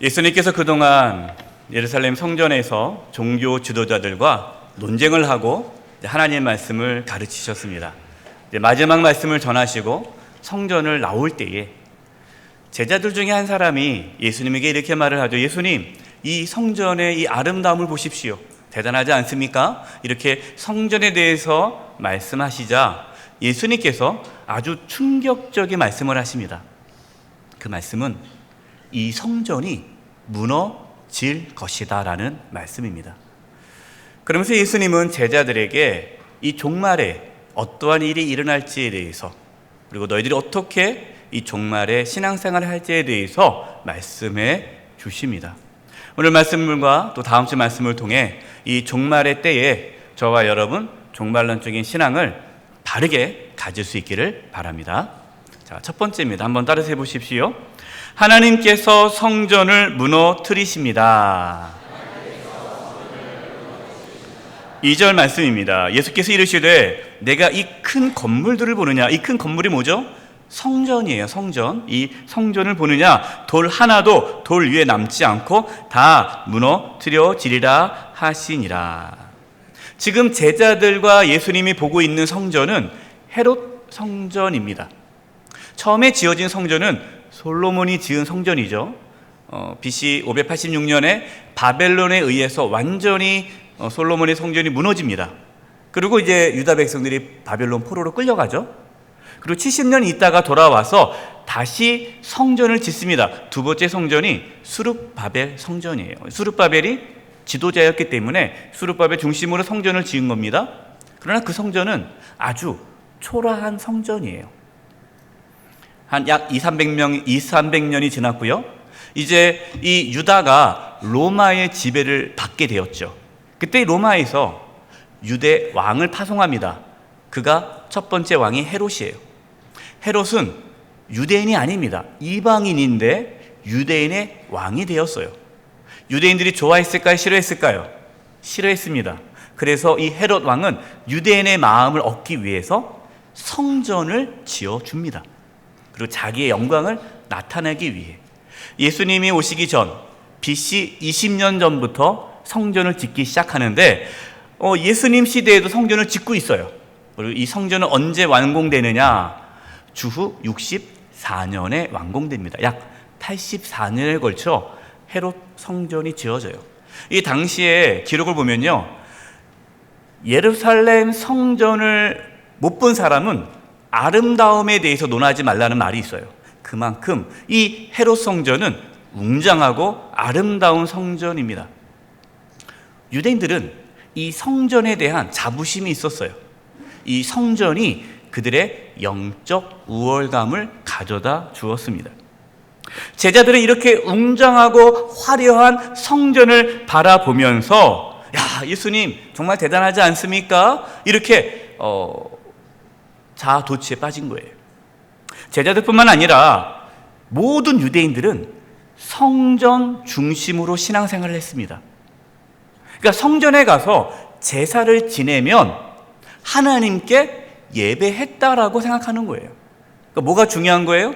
예수님께서 그동안 예루살렘 성전에서 종교 지도자들과 논쟁을 하고 하나님의 말씀을 가르치셨습니다. 마지막 말씀을 전하시고 성전을 나올 때에 제자들 중에 한 사람이 예수님에게 이렇게 말을 하죠. 예수님, 이 성전의 이 아름다움을 보십시오. 대단하지 않습니까? 이렇게 성전에 대해서 말씀하시자 예수님께서 아주 충격적인 말씀을 하십니다. 그 말씀은 이 성전이 무너질 것이다 라는 말씀입니다. 그러면서 예수님은 제자들에게 이 종말에 어떠한 일이 일어날지에 대해서, 그리고 너희들이 어떻게 이 종말에 신앙생활을 할지에 대해서 말씀해 주십니다. 오늘 말씀과 또 다음 주 말씀을 통해 이 종말의 때에 저와 여러분 종말론적인 신앙을 바르게 가질 수 있기를 바랍니다. 자, 첫 번째입니다. 한번 따라서 해보십시오. 하나님께서 성전을 무너뜨리십니다. 2절 말씀입니다. 예수께서 이르시되 내가 이 큰 건물들을 보느냐. 이 큰 건물이 뭐죠? 성전이에요. 성전. 이 성전을 보느냐. 돌 하나도 돌 위에 남지 않고 다 무너뜨려지리라 하시니라. 지금 제자들과 예수님이 보고 있는 성전은 헤롯 성전입니다. 처음에 지어진 성전은 솔로몬이 지은 성전이죠. BC 586년에 바벨론에 의해서 완전히 솔로몬의 성전이 무너집니다. 그리고 이제 유다 백성들이 바벨론 포로로 끌려가죠. 그리고 70년 있다가 돌아와서 다시 성전을 짓습니다. 두 번째 성전이 수룹바벨 성전이에요. 수룹바벨이 지도자였기 때문에 수룹바벨 중심으로 성전을 지은 겁니다. 그러나 그 성전은 아주 초라한 성전이에요. 한 약 200-300년이 지났고요. 이제 이 유다가 로마의 지배를 받게 되었죠. 그때 로마에서 유대 왕을 파송합니다. 그가 첫 번째 왕이 헤롯이에요. 헤롯은 유대인이 아닙니다. 이방인인데 유대인의 왕이 되었어요. 유대인들이 좋아했을까요? 싫어했을까요? 싫어했습니다. 그래서 이 헤롯 왕은 유대인의 마음을 얻기 위해서 성전을 지어줍니다. 그리고 자기의 영광을 나타내기 위해 예수님이 오시기 전 BC 20년 전부터 성전을 짓기 시작하는데 예수님 시대에도 성전을 짓고 있어요. 그리고 이 성전은 언제 완공되느냐? 주후 64년에 완공됩니다. 약 84년에 걸쳐 헤롯 성전이 지어져요. 이 당시의 기록을 보면요, 예루살렘 성전을 못 본 사람은 아름다움에 대해서 논하지 말라는 말이 있어요. 그만큼 이 헤롯 성전은 웅장하고 아름다운 성전입니다. 유대인들은 이 성전에 대한 자부심이 있었어요. 이 성전이 그들의 영적 우월감을 가져다 주었습니다. 제자들은 이렇게 웅장하고 화려한 성전을 바라보면서 야, 예수님 정말 대단하지 않습니까? 이렇게 자아도취에 빠진 거예요. 제자들뿐만 아니라 모든 유대인들은 성전 중심으로 신앙생활을 했습니다. 그러니까 성전에 가서 제사를 지내면 하나님께 예배했다라고 생각하는 거예요. 그러니까 뭐가 중요한 거예요?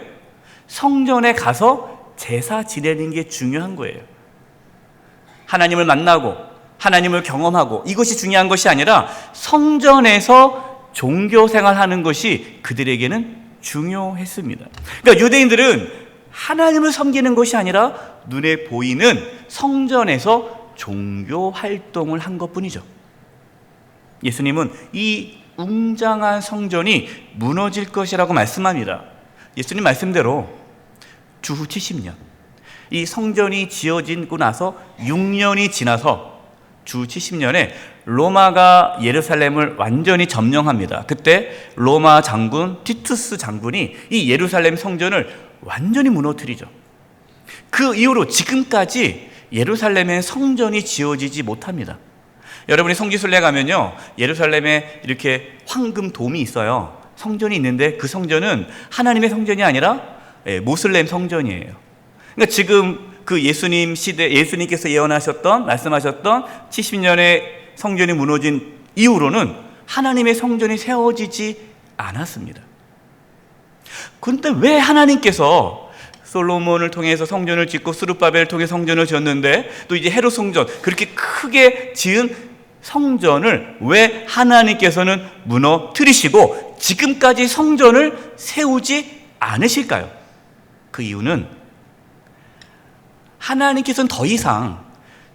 성전에 가서 제사 지내는 게 중요한 거예요. 하나님을 만나고 하나님을 경험하고 이것이 중요한 것이 아니라 성전에서 종교 생활하는 것이 그들에게는 중요했습니다. 그러니까 유대인들은 하나님을 섬기는 것이 아니라 눈에 보이는 성전에서 종교 활동을 한 것뿐이죠. 예수님은 이 웅장한 성전이 무너질 것이라고 말씀합니다. 예수님 말씀대로 주후 70년, 이 성전이 지어지고 나서 6년이 지나서 주 70년에 로마가 예루살렘을 완전히 점령합니다. 그때 로마 장군 티투스 장군이 이 예루살렘 성전을 완전히 무너뜨리죠. 그 이후로 지금까지 예루살렘에 성전이 지어지지 못합니다. 여러분이 성지순례 가면요, 예루살렘에 이렇게 황금 돔이 있어요. 성전이 있는데 그 성전은 하나님의 성전이 아니라 모슬렘 성전이에요. 그러니까 지금 그 예수님 시대, 예수님께서 예언하셨던, 말씀하셨던 70년의 성전이 무너진 이후로는 하나님의 성전이 세워지지 않았습니다. 그런데 왜 하나님께서 솔로몬을 통해서 성전을 짓고 스룹바벨을 통해 성전을 지었는데 또 이제 헤롯 성전, 그렇게 크게 지은 성전을 왜 하나님께서는 무너뜨리시고 지금까지 성전을 세우지 않으실까요? 그 이유는 하나님께서는 더 이상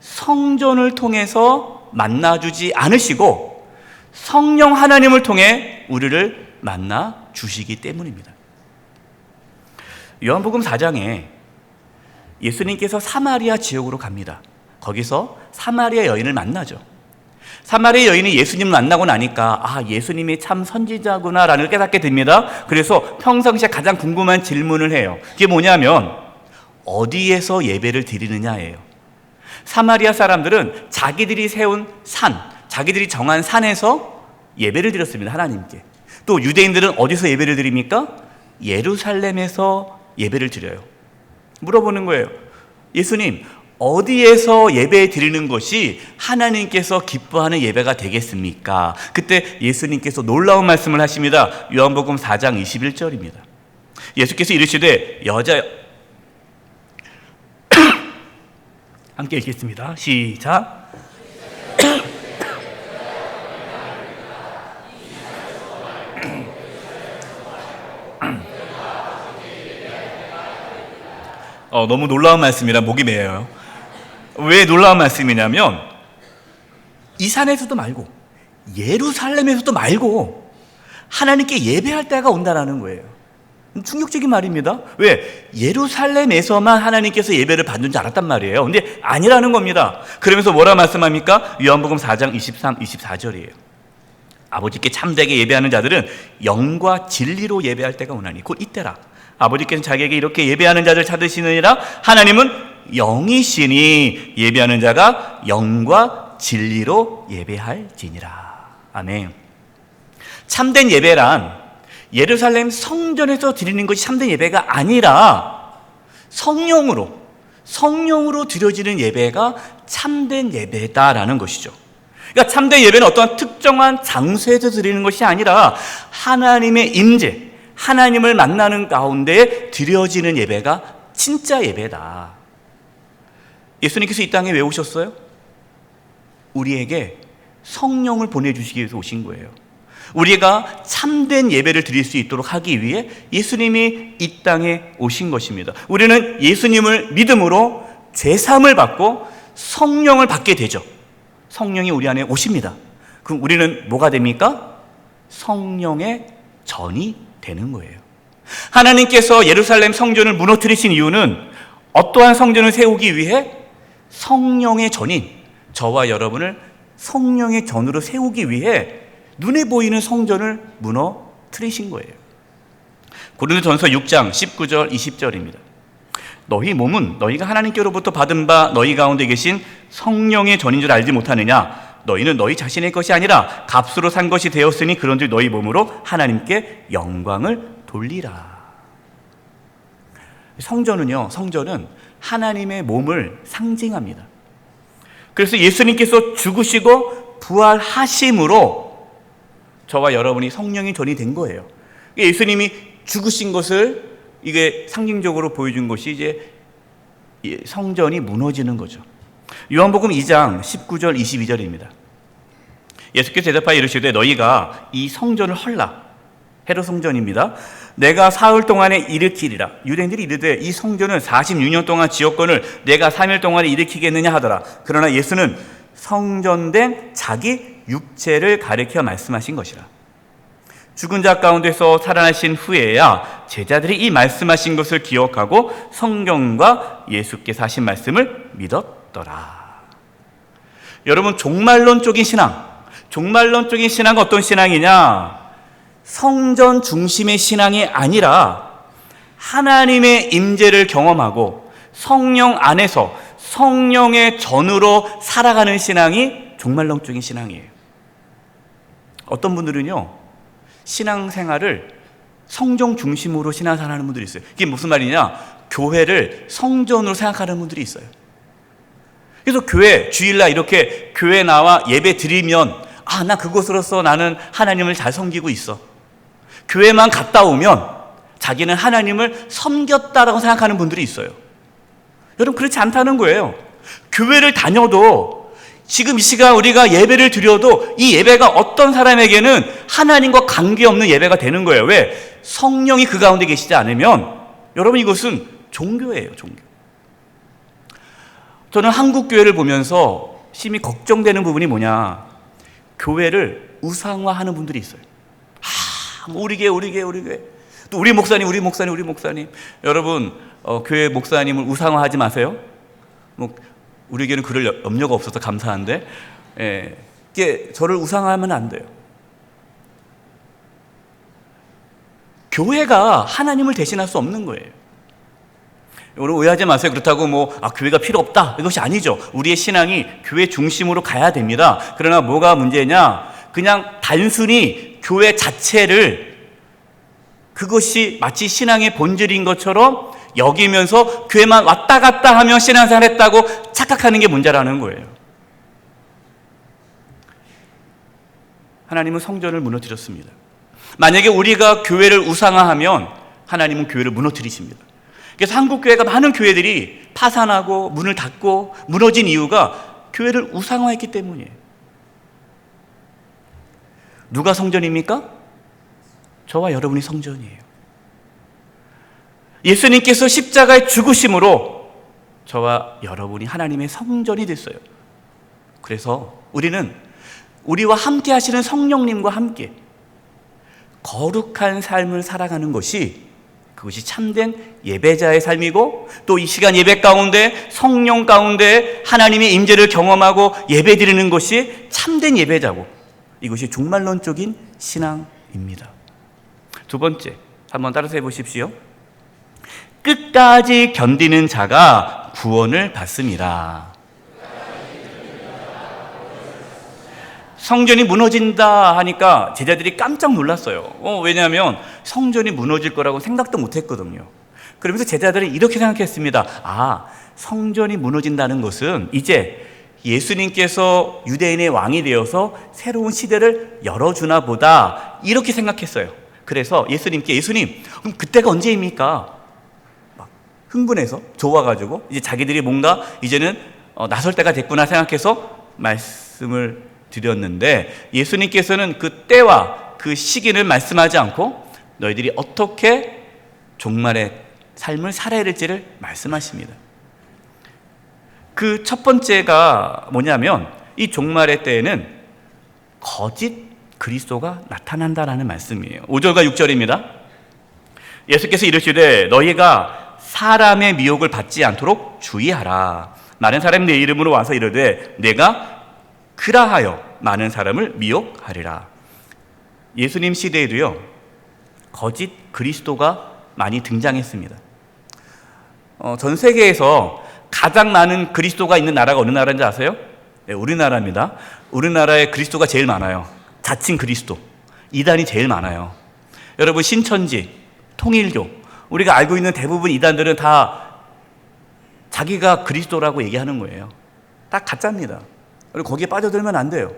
성전을 통해서 만나주지 않으시고 성령 하나님을 통해 우리를 만나 주시기 때문입니다. 요한복음 4장에 예수님께서 사마리아 지역으로 갑니다. 거기서 사마리아 여인을 만나죠. 사마리아 여인이 예수님을 만나고 나니까 예수님이 참 선지자구나라는 걸 깨닫게 됩니다. 그래서 평상시에 가장 궁금한 질문을 해요. 그게 뭐냐면 어디에서 예배를 드리느냐예요. 사마리아 사람들은 자기들이 세운 산, 자기들이 정한 산에서 예배를 드렸습니다. 하나님께. 또 유대인들은 어디서 예배를 드립니까? 예루살렘에서 예배를 드려요. 물어보는 거예요. 예수님, 어디에서 예배 드리는 것이 하나님께서 기뻐하는 예배가 되겠습니까? 그때 예수님께서 놀라운 말씀을 하십니다. 요한복음 4장 21절입니다. 예수께서 이르시되 함께 읽겠습니다. 시작. 너무 놀라운 말씀이라 목이 메어요. 왜 놀라운 말씀이냐면 이 산에서도 말고 예루살렘에서도 말고 하나님께 예배할 때가 온다라는 거예요. 충격적인 말입니다. 왜? 예루살렘에서만 하나님께서 예배를 받는 줄 알았단 말이에요. 근데 아니라는 겁니다. 그러면서 뭐라 말씀합니까? 요한복음 4장 23, 24절이에요. 아버지께 참되게 예배하는 자들은 영과 진리로 예배할 때가 오나니 곧 이때라. 아버지께서는 자기에게 이렇게 예배하는 자들 찾으시느니라. 하나님은 영이시니 예배하는 자가 영과 진리로 예배할지니라. 아멘. 참된 예배란 예루살렘 성전에서 드리는 것이 참된 예배가 아니라 성령으로 드려지는 예배가 참된 예배다라는 것이죠. 그러니까 참된 예배는 어떠한 특정한 장소에서 드리는 것이 아니라 하나님의 임재, 하나님을 만나는 가운데 드려지는 예배가 진짜 예배다. 예수님께서 이 땅에 왜 오셨어요? 우리에게 성령을 보내주시기 위해서 오신 거예요. 우리가 참된 예배를 드릴 수 있도록 하기 위해 예수님이 이 땅에 오신 것입니다. 우리는 예수님을 믿음으로 제사함을 받고 성령을 받게 되죠. 성령이 우리 안에 오십니다. 그럼 우리는 뭐가 됩니까? 성령의 전이 되는 거예요. 하나님께서 예루살렘 성전을 무너뜨리신 이유는 어떠한 성전을 세우기 위해 성령의 전인 저와 여러분을 성령의 전으로 세우기 위해 눈에 보이는 성전을 무너뜨리신 거예요. 고린도전서 6장 19절 20절입니다. 너희 몸은 너희가 하나님께로부터 받은 바 너희 가운데 계신 성령의 전인 줄 알지 못하느냐? 너희는 너희 자신의 것이 아니라 값으로 산 것이 되었으니 그런즉 너희 몸으로 하나님께 영광을 돌리라. 성전은 하나님의 몸을 상징합니다. 그래서 예수님께서 죽으시고 부활하심으로 저와 여러분이 성령의 전이 된 거예요. 예수님이 죽으신 것을 이게 상징적으로 보여준 것이 이제 성전이 무너지는 거죠. 요한복음 2장 19절 22절입니다. 예수께서 대답하여 이르시되 너희가 이 성전을 헐라. 헤롯 성전입니다. 내가 사흘 동안에 일으키리라. 유대인들이 이르되 이 성전을 46년 동안 지었거늘 내가 3일 동안에 일으키겠느냐 하더라. 그러나 예수는 성전된 자기 육체를 가리켜 말씀하신 것이라. 죽은 자 가운데서 살아나신 후에야 제자들이 이 말씀하신 것을 기억하고 성경과 예수께서 하신 말씀을 믿었더라. 여러분, 종말론적인 신앙은 어떤 신앙이냐? 성전 중심의 신앙이 아니라 하나님의 임재를 경험하고 성령 안에서 성령의 전으로 살아가는 신앙이 종말론적인 신앙이에요. 어떤 분들은요, 신앙생활을 성경 중심으로 신앙생활하는 분들이 있어요. 이게 무슨 말이냐? 교회를 성전으로 생각하는 분들이 있어요. 그래서 주일날 이렇게 교회 나와 예배 드리면 나 그것으로서 나는 하나님을 잘 섬기고 있어. 교회만 갔다 오면 자기는 하나님을 섬겼다라고 생각하는 분들이 있어요. 여러분, 그렇지 않다는 거예요. 교회를 다녀도 지금 이 시간 우리가 예배를 드려도 이 예배가 어떤 사람에게는 하나님과 관계없는 예배가 되는 거예요. 왜? 성령이 그 가운데 계시지 않으면 여러분, 이것은 종교예요, 종교. 저는 한국 교회를 보면서 심히 걱정되는 부분이 뭐냐, 교회를 우상화하는 분들이 있어요. 우리 교회. 또 우리 목사님. 여러분, 교회 목사님을 우상화하지 마세요. 우리 교회는 그럴 염려가 없어서 감사한데, 이게 저를 우상화하면 안 돼요. 교회가 하나님을 대신할 수 없는 거예요. 여러분, 오해하지 마세요. 그렇다고 교회가 필요 없다, 이것이 아니죠. 우리의 신앙이 교회 중심으로 가야 됩니다. 그러나 뭐가 문제냐, 그냥 단순히 교회 자체를 그것이 마치 신앙의 본질인 것처럼 여기면서 교회만 왔다 갔다 하면 신앙생활 했다고 착각하는 게 문제라는 거예요. 하나님은 성전을 무너뜨렸습니다. 만약에 우리가 교회를 우상화하면 하나님은 교회를 무너뜨리십니다. 그래서 한국 교회가 많은 교회들이 파산하고 문을 닫고 무너진 이유가 교회를 우상화했기 때문이에요. 누가 성전입니까? 저와 여러분이 성전이에요. 예수님께서 십자가의 죽으심으로 저와 여러분이 하나님의 성전이 됐어요. 그래서 우리는 우리와 함께 하시는 성령님과 함께 거룩한 삶을 살아가는 것이, 그것이 참된 예배자의 삶이고, 또 이 시간 예배 가운데 성령 가운데 하나님의 임재를 경험하고 예배드리는 것이 참된 예배자고, 이것이 종말론적인 신앙입니다. 두 번째, 한번 따라서 해보십시오. 끝까지 견디는 자가 구원을 받습니다. 성전이 무너진다 하니까 제자들이 깜짝 놀랐어요. 왜냐하면 성전이 무너질 거라고 생각도 못했거든요. 그러면서 제자들은 이렇게 생각했습니다. 성전이 무너진다는 것은 이제 예수님께서 유대인의 왕이 되어서 새로운 시대를 열어주나 보다, 이렇게 생각했어요. 그래서 예수님, 그럼 그때가 언제입니까? 막 흥분해서 좋아가지고 이제 자기들이 뭔가 이제는 나설 때가 됐구나 생각해서 말씀을 드렸는데, 예수님께서는 그 때와 그 시기를 말씀하지 않고 너희들이 어떻게 종말의 삶을 살아야 될지를 말씀하십니다. 그 첫 번째가 뭐냐면, 이 종말의 때에는 거짓 그리스도가 나타난다라는 말씀이에요. 5절과 6절입니다. 예수께서 이르시되 너희가 사람의 미혹을 받지 않도록 주의하라. 많은 사람이 내 이름으로 와서 이르되 내가 그라하여 많은 사람을 미혹하리라. 예수님 시대에도요, 거짓 그리스도가 많이 등장했습니다. 전 세계에서 가장 많은 그리스도가 있는 나라가 어느 나라인지 아세요? 네, 우리나라입니다. 우리나라에 그리스도가 제일 많아요. 자칭 그리스도, 이단이 제일 많아요. 여러분, 신천지, 통일교, 우리가 알고 있는 대부분 이단들은 다 자기가 그리스도라고 얘기하는 거예요. 딱 가짜입니다. 그리고 거기에 빠져들면 안 돼요.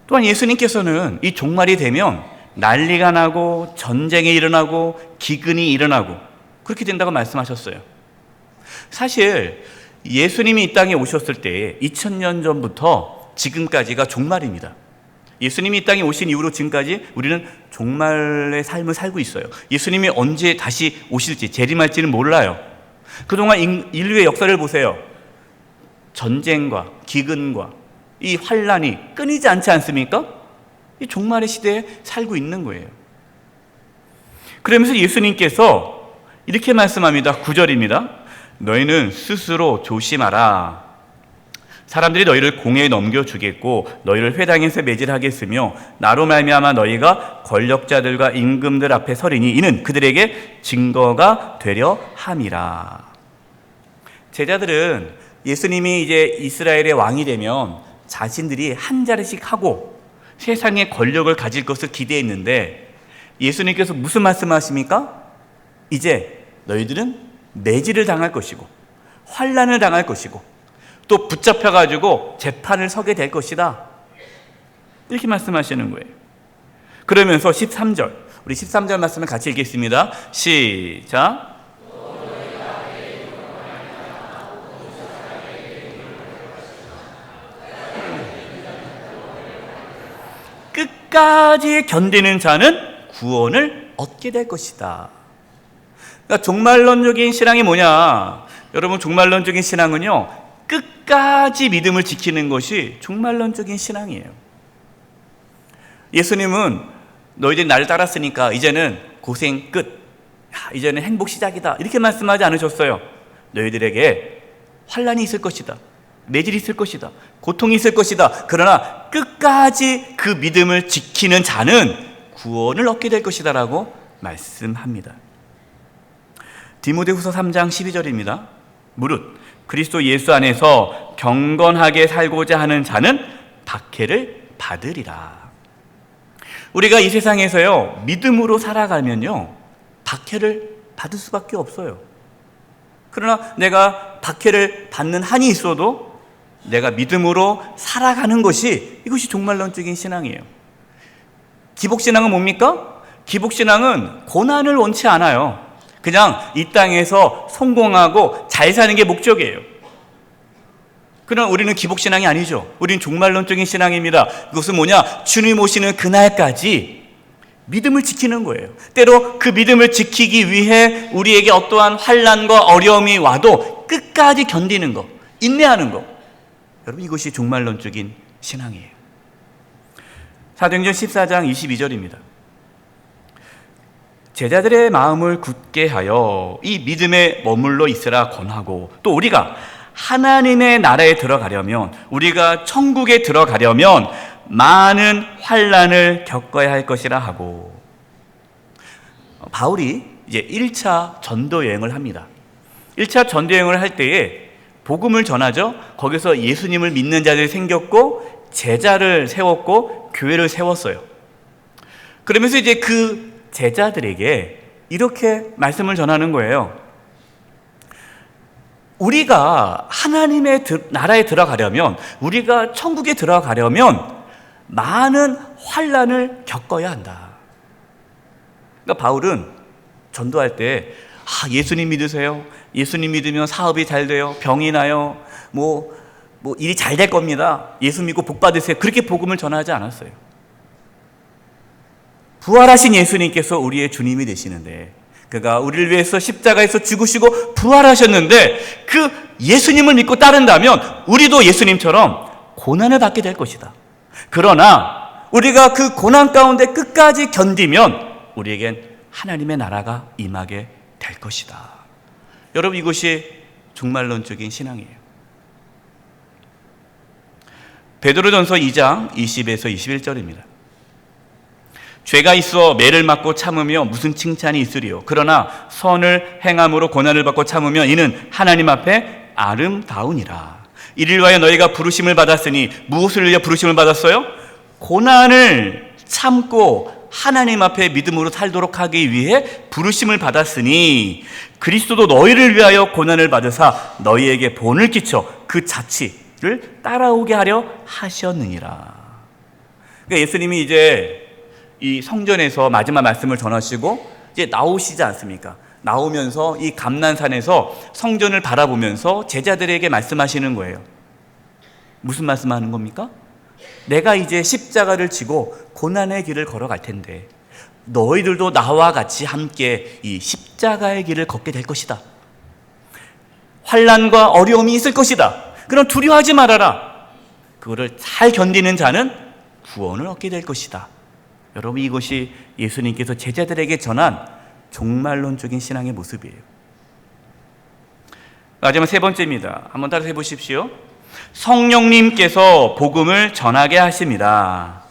또한 예수님께서는 이 종말이 되면 난리가 나고 전쟁이 일어나고 기근이 일어나고 그렇게 된다고 말씀하셨어요. 사실 예수님이 이 땅에 오셨을 때 2000년 전부터 지금까지가 종말입니다. 예수님이 이 땅에 오신 이후로 지금까지 우리는 종말의 삶을 살고 있어요. 예수님이 언제 다시 오실지, 재림할지는 몰라요. 그동안 인류의 역사를 보세요. 전쟁과 기근과 이 환란이 끊이지 않지 않습니까? 이 종말의 시대에 살고 있는 거예요. 그러면서 예수님께서 이렇게 말씀합니다. 9절입니다. 너희는 스스로 조심하라. 사람들이 너희를 공회에 넘겨주겠고 너희를 회당에서 매질하겠으며 나로 말미암아 너희가 권력자들과 임금들 앞에 서리니 이는 그들에게 증거가 되려 함이라. 제자들은 예수님이 이제 이스라엘의 왕이 되면 자신들이 한 자리씩 하고 세상의 권력을 가질 것을 기대했는데, 예수님께서 무슨 말씀하십니까? 이제 너희들은 매질을 당할 것이고 환난을 당할 것이고 또 붙잡혀가지고 재판을 서게 될 것이다, 이렇게 말씀하시는 거예요. 그러면서 13절, 우리 13절 말씀을 같이 읽겠습니다. 시작. 끝까지 견디는 자는 구원을 얻게 될 것이다. 그러니까 종말론적인 신앙이 뭐냐? 여러분, 종말론적인 신앙은요, 끝까지 믿음을 지키는 것이 종말론적인 신앙이에요. 예수님은 너희들이 나를 따랐으니까 이제는 고생 끝, 이제는 행복 시작이다, 이렇게 말씀하지 않으셨어요. 너희들에게 환난이 있을 것이다, 매질이 있을 것이다, 고통이 있을 것이다. 그러나 끝까지 그 믿음을 지키는 자는 구원을 얻게 될 것이다 라고 말씀합니다. 디모데후서 3장 12절입니다. 무릇 그리스도 예수 안에서 경건하게 살고자 하는 자는 박해를 받으리라. 우리가 이 세상에서요, 믿음으로 살아가면요, 박해를 받을 수밖에 없어요. 그러나 내가 박해를 받는 한이 있어도 내가 믿음으로 살아가는 것이, 이것이 종말론적인 신앙이에요. 기복신앙은 뭡니까? 기복신앙은 고난을 원치 않아요. 그냥 이 땅에서 성공하고 잘 사는 게 목적이에요. 그러나 우리는 기복신앙이 아니죠. 우리는 종말론적인 신앙입니다. 그것은 뭐냐? 주님 오시는 그날까지 믿음을 지키는 거예요. 때로 그 믿음을 지키기 위해 우리에게 어떠한 환난과 어려움이 와도 끝까지 견디는 것, 인내하는 것. 여러분, 이것이 종말론적인 신앙이에요. 사도행전 14장 22절입니다. 제자들의 마음을 굳게 하여 이 믿음에 머물러 있으라 권하고, 또 우리가 하나님의 나라에 들어가려면, 우리가 천국에 들어가려면 많은 환난을 겪어야 할 것이라 하고, 바울이 이제 1차 전도 여행을 합니다. 1차 전도 여행을 할 때에 복음을 전하죠. 거기서 예수님을 믿는 자들이 생겼고 제자를 세웠고 교회를 세웠어요. 그러면서 이제 그 제자들에게 이렇게 말씀을 전하는 거예요. 우리가 하나님의 나라에 들어가려면, 우리가 천국에 들어가려면 많은 환난을 겪어야 한다. 그러니까 바울은 전도할 때 예수님 믿으세요. 예수님 믿으면 사업이 잘 돼요. 병이 나요. 뭐 일이 잘 될 겁니다. 예수 믿고 복 받으세요. 그렇게 복음을 전하지 않았어요. 부활하신 예수님께서 우리의 주님이 되시는데, 그가 우리를 위해서 십자가에서 죽으시고 부활하셨는데, 그 예수님을 믿고 따른다면 우리도 예수님처럼 고난을 받게 될 것이다. 그러나 우리가 그 고난 가운데 끝까지 견디면 우리에겐 하나님의 나라가 임하게 될 것이다. 여러분, 이것이 종말론적인 신앙이에요. 베드로전서 2장 20에서 21절입니다. 죄가 있어 매를 맞고 참으며 무슨 칭찬이 있으리요. 그러나 선을 행함으로 고난을 받고 참으면 이는 하나님 앞에 아름다우니라. 이를 위하여 너희가 부르심을 받았으니, 무엇을 위하여 부르심을 받았어요? 고난을 참고 하나님 앞에 믿음으로 살도록 하기 위해 부르심을 받았으니, 그리스도도 너희를 위하여 고난을 받으사 너희에게 본을 끼쳐 그 자치를 따라오게 하려 하셨느니라. 그러니까 예수님이 이제 이 성전에서 마지막 말씀을 전하시고 이제 나오시지 않습니까? 나오면서 이 감난산에서 성전을 바라보면서 제자들에게 말씀하시는 거예요. 무슨 말씀하는 겁니까? 내가 이제 십자가를 지고 고난의 길을 걸어갈 텐데 너희들도 나와 같이 함께 이 십자가의 길을 걷게 될 것이다. 환난과 어려움이 있을 것이다. 그럼 두려워하지 말아라. 그거를 잘 견디는 자는 구원을 얻게 될 것이다. 여러분, 이것이 예수님께서 제자들에게 전한 종말론적인 신앙의 모습이에요. 마지막 세 번째입니다. 한번 따라서 해보십시오. 성령님께서 복음을 전하게 하십니다.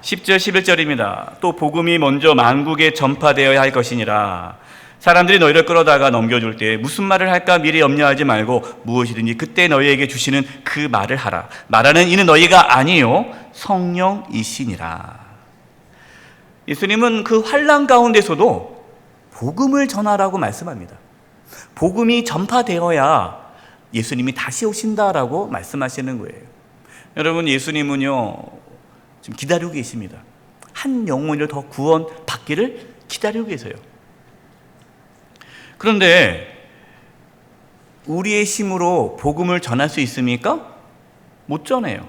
10절 11절입니다. 또 복음이 먼저 만국에 전파되어야 할 것이니라. 사람들이 너희를 끌어다가 넘겨줄 때 무슨 말을 할까 미리 염려하지 말고 무엇이든지 그때 너희에게 주시는 그 말을 하라. 말하는 이는 너희가 아니요 성령이시니라. 예수님은 그 환난 가운데서도 복음을 전하라고 말씀합니다. 복음이 전파되어야 예수님이 다시 오신다라고 말씀하시는 거예요. 여러분, 예수님은요, 지금 기다리고 계십니다. 한 영혼을 더 구원받기를 기다리고 계세요. 그런데 우리의 힘으로 복음을 전할 수 있습니까? 못 전해요.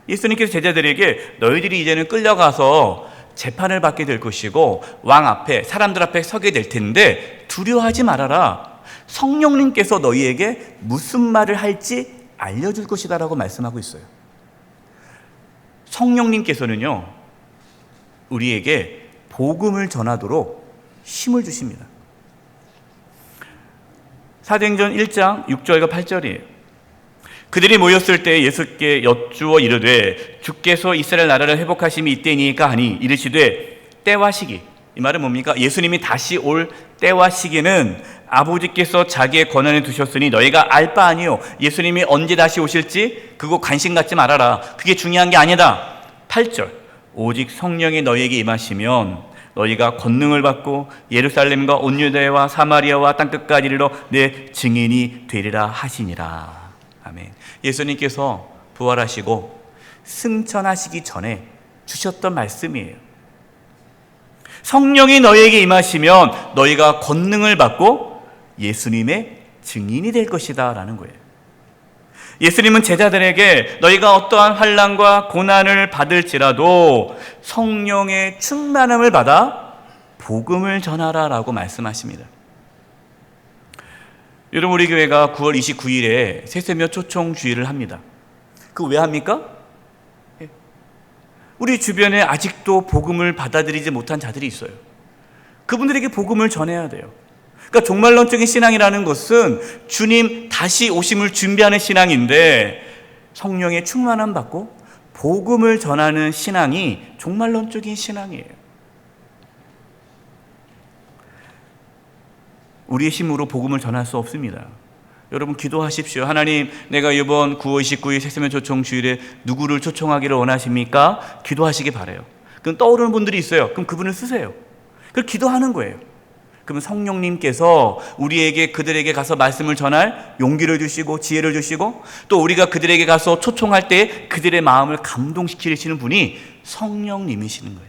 예수님께서 제자들에게 너희들이 이제는 끌려가서 재판을 받게 될 것이고 왕 앞에, 사람들 앞에 서게 될 텐데 두려워하지 말아라. 성령님께서 너희에게 무슨 말을 할지 알려줄 것이다 라고 말씀하고 있어요. 성령님께서는요, 우리에게 복음을 전하도록 힘을 주십니다. 사도행전 1장 6절과 8절이에요. 그들이 모였을 때 예수께 여쭈어 이르되 주께서 이스라엘 나라를 회복하심이 이때니까 하니 이르시되 때와 시기, 이 말은 뭡니까? 예수님이 다시 올 때와 시기는 아버지께서 자기의 권한에 두셨으니 너희가 알 바 아니요. 예수님이 언제 다시 오실지 그거 관심 갖지 말아라. 그게 중요한 게 아니다. 8절, 오직 성령이 너희에게 임하시면 너희가 권능을 받고 예루살렘과 온 유대와 사마리아와 땅끝까지 이르러 내 증인이 되리라 하시니라. 아멘. 예수님께서 부활하시고 승천하시기 전에 주셨던 말씀이에요. 성령이 너희에게 임하시면 너희가 권능을 받고 예수님의 증인이 될 것이다 라는 거예요. 예수님은 제자들에게 너희가 어떠한 환난과 고난을 받을지라도 성령의 충만함을 받아 복음을 전하라 라고 말씀하십니다. 여러분, 우리 교회가 9월 29일에 세세며 초청 주일을 합니다. 그거 왜 합니까? 우리 주변에 아직도 복음을 받아들이지 못한 자들이 있어요. 그분들에게 복음을 전해야 돼요. 그러니까 종말론적인 신앙이라는 것은 주님 다시 오심을 준비하는 신앙인데 성령의 충만함 받고 복음을 전하는 신앙이 종말론적인 신앙이에요. 우리의 힘으로 복음을 전할 수 없습니다. 여러분, 기도하십시오. 하나님, 내가 이번 9월 29일 세세면 초청 주일에 누구를 초청하기를 원하십니까? 기도하시기 바라요. 그럼 떠오르는 분들이 있어요. 그럼 그분을 쓰세요. 그걸 기도하는 거예요. 그러면 성령님께서 우리에게, 그들에게 가서 말씀을 전할 용기를 주시고 지혜를 주시고 또 우리가 그들에게 가서 초청할 때 그들의 마음을 감동시키시는 분이 성령님이시는 거예요.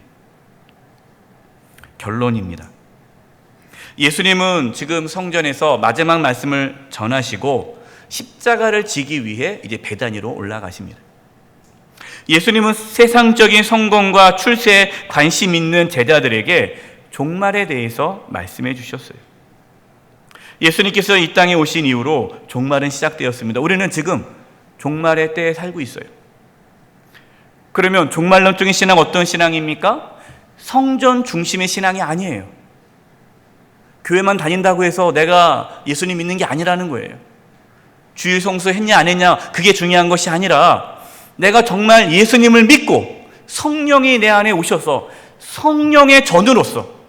결론입니다. 예수님은 지금 성전에서 마지막 말씀을 전하시고 십자가를 지기 위해 이제 베다니로 올라가십니다. 예수님은 세상적인 성공과 출세에 관심 있는 제자들에게 종말에 대해서 말씀해 주셨어요. 예수님께서 이 땅에 오신 이후로 종말은 시작되었습니다. 우리는 지금 종말의 때에 살고 있어요. 그러면 종말론적인 신앙 어떤 신앙입니까? 성전 중심의 신앙이 아니에요. 교회만 다닌다고 해서 내가 예수님 믿는 게 아니라는 거예요. 주일 성수 했냐 안 했냐 그게 중요한 것이 아니라 내가 정말 예수님을 믿고 성령이 내 안에 오셔서 성령의 전우로서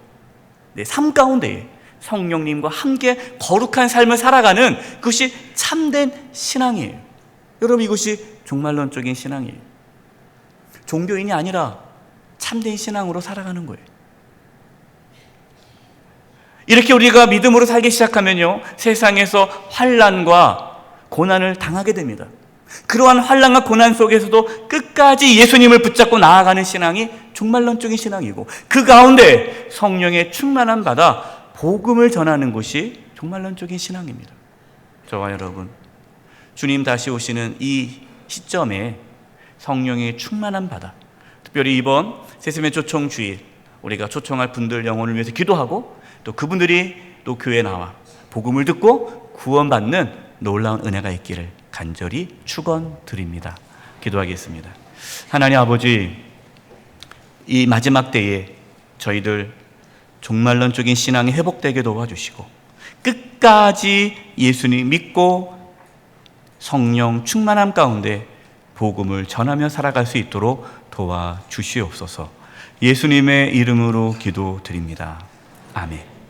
내 삶 가운데 성령님과 함께 거룩한 삶을 살아가는 그것이 참된 신앙이에요. 여러분, 이것이 종말론적인 신앙이에요. 종교인이 아니라 참된 신앙으로 살아가는 거예요. 이렇게 우리가 믿음으로 살기 시작하면요, 세상에서 환난과 고난을 당하게 됩니다. 그러한 환난과 고난 속에서도 끝까지 예수님을 붙잡고 나아가는 신앙이 종말론적인 신앙이고 그 가운데 성령의 충만함 받아 복음을 전하는 것이 종말론적인 신앙입니다. 저와 여러분, 주님 다시 오시는 이 시점에 성령의 충만함 받아 특별히 이번 세세면 초청 주일 우리가 초청할 분들 영혼을 위해서 기도하고 또 그분들이 또 교회에 나와 복음을 듣고 구원받는 놀라운 은혜가 있기를 간절히 축원드립니다. 기도하겠습니다. 하나님 아버지, 이 마지막 때에 저희들 종말론적인 신앙이 회복되게 도와주시고 끝까지 예수님 믿고 성령 충만함 가운데 복음을 전하며 살아갈 수 있도록 도와주시옵소서. 예수님의 이름으로 기도드립니다. 아멘.